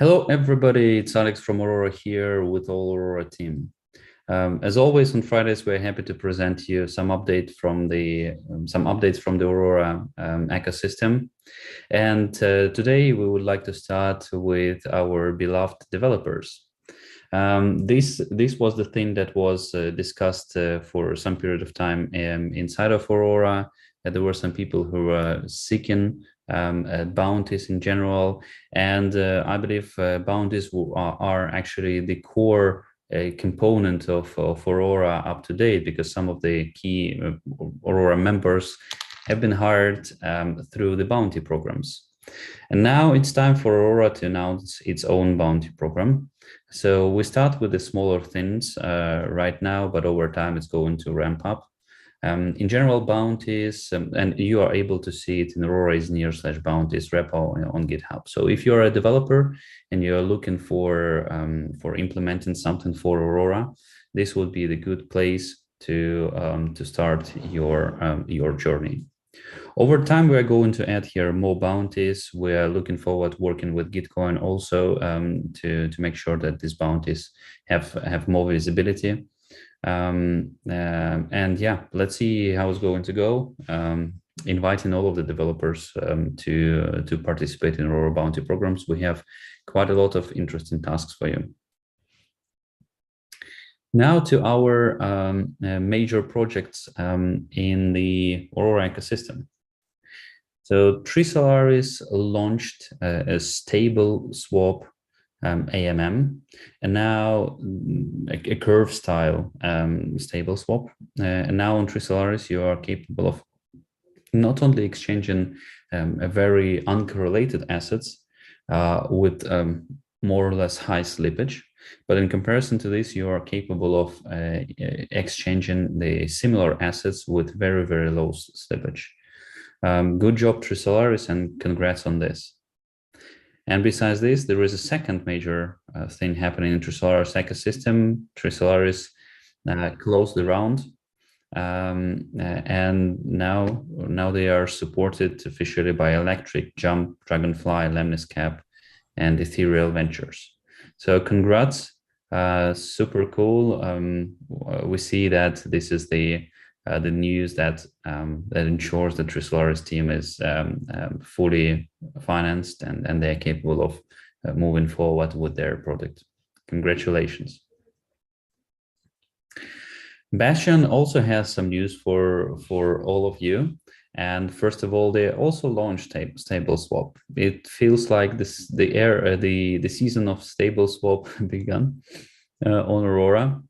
Hello, everybody. It's Alex from Aurora here with all Aurora team. As always, on Fridays, we're happy to present you some updates from the Aurora ecosystem. And today, we would like to start with our beloved developers. This was the thing that was discussed for some period of time inside of Aurora. There were some people who were seeking bounties in general, and I believe bounties are actually the core component of Aurora up to date, because some of the key Aurora members have been hired through the bounty programs. And now it's time for Aurora to announce its own bounty program. So we start with the smaller things right now, but over time it's going to ramp up. In general, bounties, and you are able to see it in Aurora's near/bounties repo on GitHub. So if you're a developer and you're looking for implementing something for Aurora, this would be the good place to start your journey. Over time, we are going to add here more bounties. We are looking forward to working with Gitcoin also to make sure that these bounties have more visibility. And yeah, let's see how it's going to go. Inviting all of the developers to participate in Aurora bounty programs. We have quite a lot of interesting tasks for you. Now to our major projects in the Aurora ecosystem. So Trisolaris launched a stable swap AMM, and now a curve style stable swap. And now on Trisolaris, you are capable of not only exchanging a very uncorrelated assets with more or less high slippage, but in comparison to this, you are capable of exchanging the similar assets with very, very low slippage. Good job, Trisolaris, and congrats on this. And besides this, there is a second major thing happening in Trisolaris ecosystem. Trisolaris closed the round, and now they are supported officially by Electric, Jump, Dragonfly, Lemniscap, and Ethereum Ventures. So congrats, super cool. We see that this is the news that ensures that Trisolaris team is fully financed and they're capable of moving forward with their product. Congratulations. Bastion also has some news for all of you. And first of all, they also launched stable swap. It feels like the season of stable swap begun on Aurora.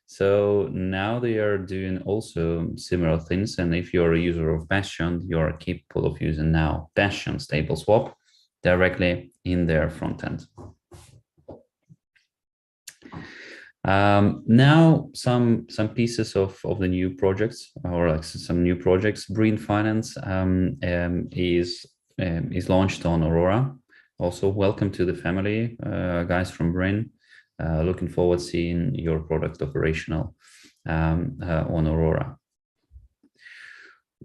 So now they are doing also similar things. And if you're a user of Bastion, you are capable of using now Bastion stable swap directly in their front end. Now some pieces of the new projects, or like some new projects. BlueBit Finance is launched on Aurora. Also, welcome to the family, guys from Brain. Looking forward to seeing your product operational on Aurora.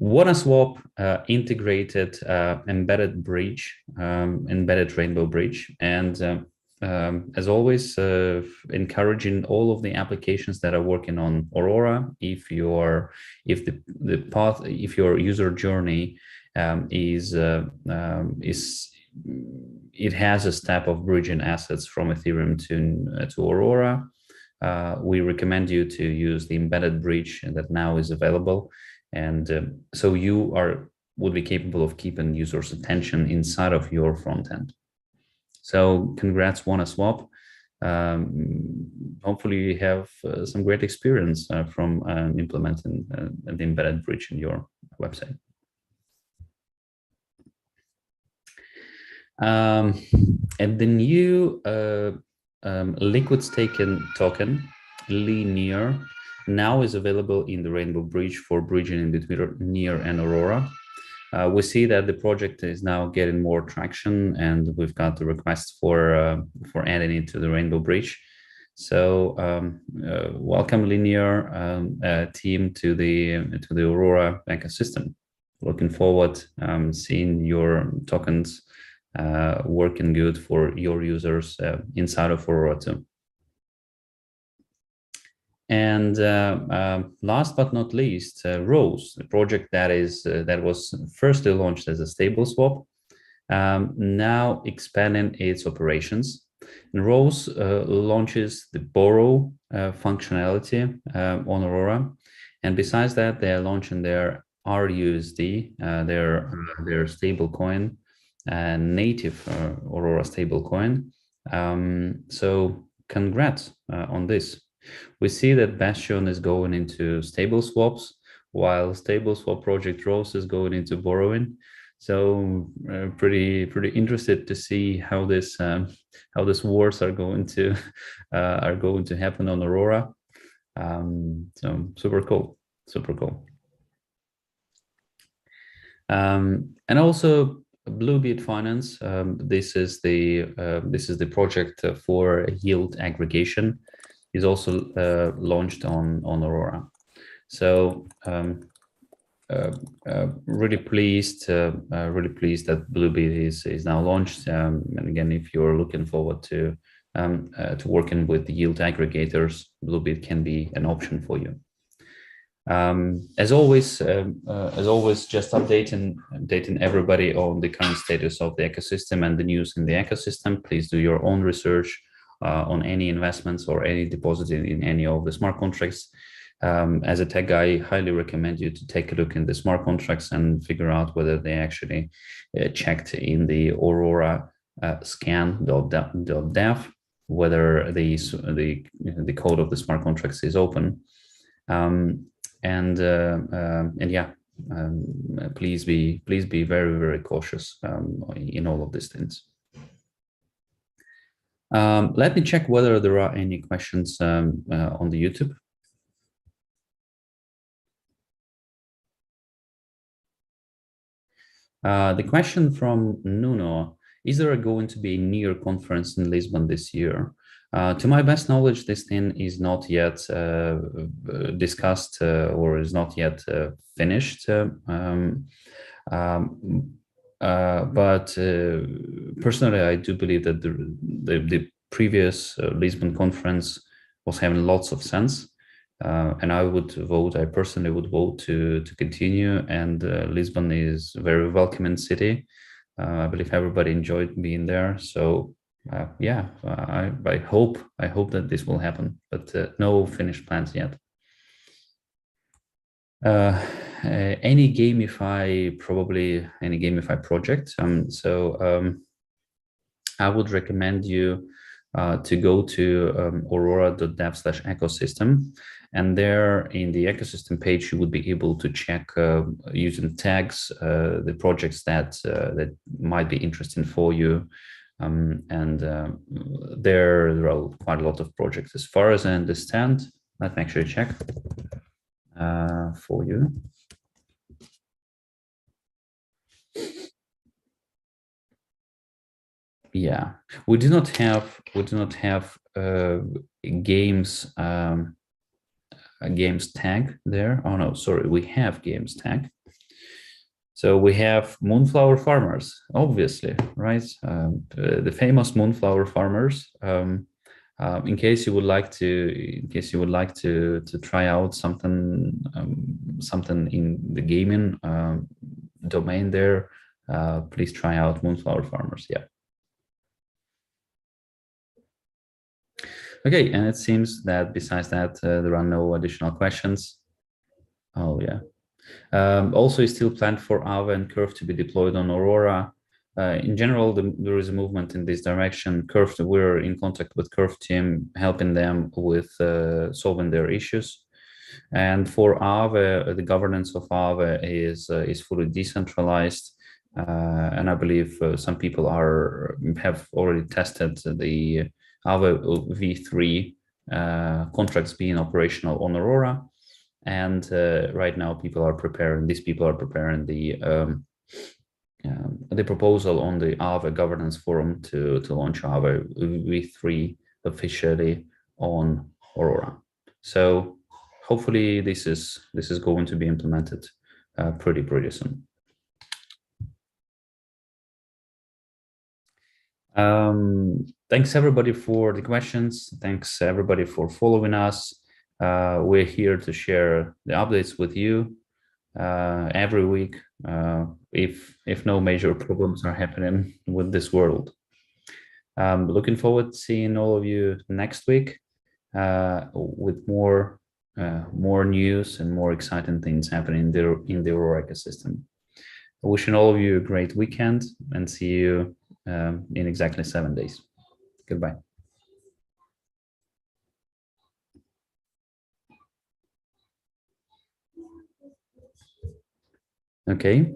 WannaSwap integrated embedded bridge, embedded rainbow bridge, and as always, encouraging all of the applications that are working on Aurora. If your user journey it has a step of bridging assets from Ethereum to Aurora, we recommend you to use the embedded bridge that now is available, and so you would be capable of keeping users' attention inside of your front end. So congrats, WannaSwap. Hopefully you have some great experience from implementing the embedded bridge in your website. And the new liquid staking token, Linear, now is available in the Rainbow Bridge for bridging in between Near and Aurora. We see that the project is now getting more traction, and we've got the requests for adding it to the Rainbow Bridge. So welcome, Linear team, to the Aurora ecosystem. Looking forward seeing your tokens working good for your users inside of Aurora too. And last but not least, Rose, a project that was firstly launched as a stable swap, now expanding its operations. And Rose launches the Borrow functionality on Aurora, and besides that, they are launching their RUSD, their stable coin, native Aurora stable coin. So congrats on this. We see that Bastion is going into stable swaps, while stable swap project Rose is going into borrowing. So pretty interested to see how this wars are going to happen on Aurora. So super cool. And also BlueBit Finance. This is the project for yield aggregation. Is also launched on Aurora. So really pleased that BlueBit is now launched. And again, if you're looking forward to working with the yield aggregators, BlueBit can be an option for you. As always, just updating everybody on the current status of the ecosystem and the news in the ecosystem. Please do your own research on any investments or any deposit in any of the smart contracts. As a tech guy, I highly recommend you to take a look in the smart contracts and figure out whether they actually checked in the Aurora scan.dev, whether the code of the smart contracts is open. And yeah, please be very cautious in all of these things. Let me check whether there are any questions on the YouTube. The question from Nuno: is there going to be a NEAR conference in Lisbon this year? To my best knowledge, this thing is not yet discussed or is not yet finished. But personally, I do believe that the previous Lisbon conference was having lots of sense, and I personally would vote to continue. And Lisbon is a very welcoming city. I believe everybody enjoyed being there. So yeah, I hope that this will happen, but no finished plans yet. Any gamify project. I would recommend you to go to aurora.dev/ecosystem, and there in the ecosystem page you would be able to check using tags the projects that might be interesting for you. And there are quite a lot of projects. As far as I understand, let me actually check for you. Yeah, we do not have games games tag there. Oh no, sorry, we have games tag. So we have Moonflower Farmers, obviously, right? The famous Moonflower Farmers. In case you would like to try out something in the gaming domain there, please try out Moonflower Farmers. Yeah. Okay, and it seems that besides that, there are no additional questions. Oh yeah. Also, is still planned for Aave and Curve to be deployed on Aurora. In general, there is a movement in this direction. Curve, we're in contact with Curve team, helping them with solving their issues. And for Aave, the governance of Aave is fully decentralized. And I believe some people have already tested the Aave v3 contracts being operational on Aurora. And right now, these people are preparing the proposal on the Aave governance forum to launch Aave v3 officially on Aurora. So hopefully this is going to be implemented pretty soon. Thanks everybody for the questions. Thanks everybody for following us. We're here to share the updates with you every week if no major problems are happening with this world. Looking forward to seeing all of you next week with more news and more exciting things happening in the Aurora ecosystem. Wishing all of you a great weekend and see you in exactly 7 days. Goodbye. Okay.